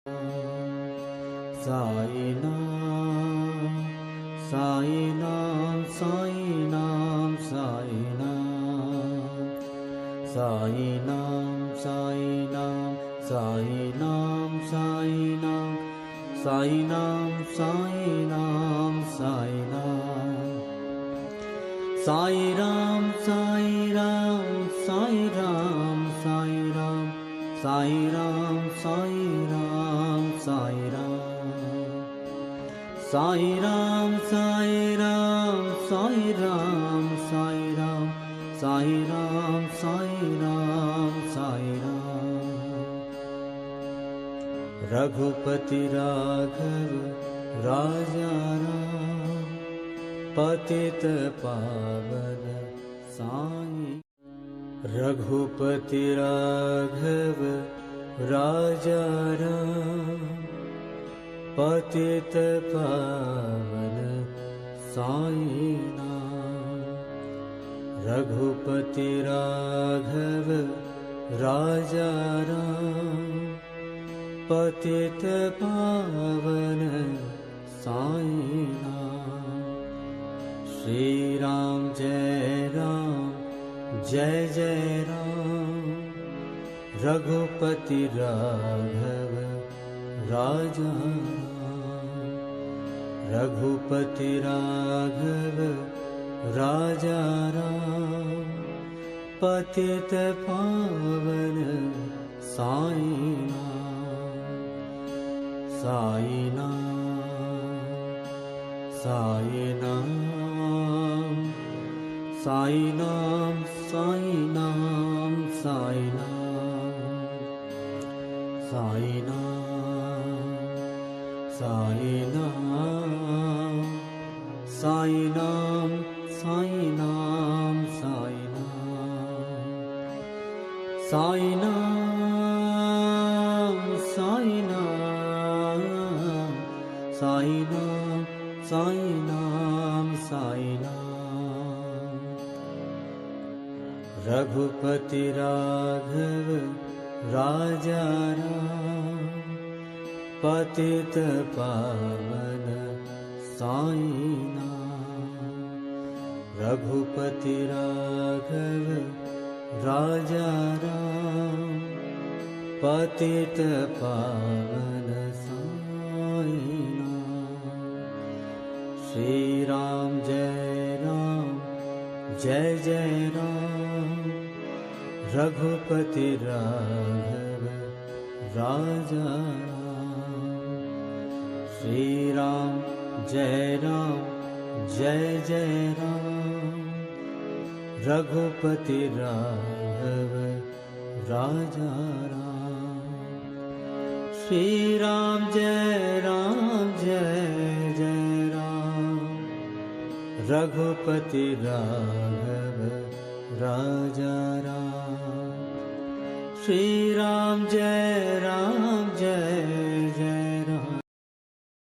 Sai Nam, Sai Nam, Sai Nam, Sai Nam, Sai Nam, Sai Nam, Sai Nam, Sai Nam, Sai Nam, Sai Nam, Sai Nam, Sai Ram, Sai Ram, Sai Ram, Sai Ram, Sai Ram, Sai Ram, Sai Ram. Sai Ram, Sai Ram, Sai Ram, Sai Ram, Sai Ram, Sai Ram, Sai Ram. Raghupati Raghav Raja Ram, Patita Pavana Sai. Raghupati Raghav Raja Ram, पतित पावन साई नाम. रघुपति राघव राजा राम, पतित पावन साई नाम. श्री राम जय जय राम. रघुपति राघव राजा राम, रघुपति राघव राजा राम, पतित पावन साई नाम. साई नाम, साई नाम, साई नाम, साई नाम, साई नाम, साई नाम, Sai Nam, Sai Nam, Sai Nam, Sai Nam, Sai Nam, Sai Nam, Sai Nam, Sai Nam, Sai Nam. Raghupati Raghav Raja Ram, पतित पावन साई नाम. रघुपति राघव राजा राम, पतित पावन साई नाम. श्री राम जय जय राम. रघुपति राघव राजा राम. श्री राम जय जय राम. रघुपति राघव राजा राम. श्री राम जय जय राम. रघुपति राघव राजा राम. श्री राम जय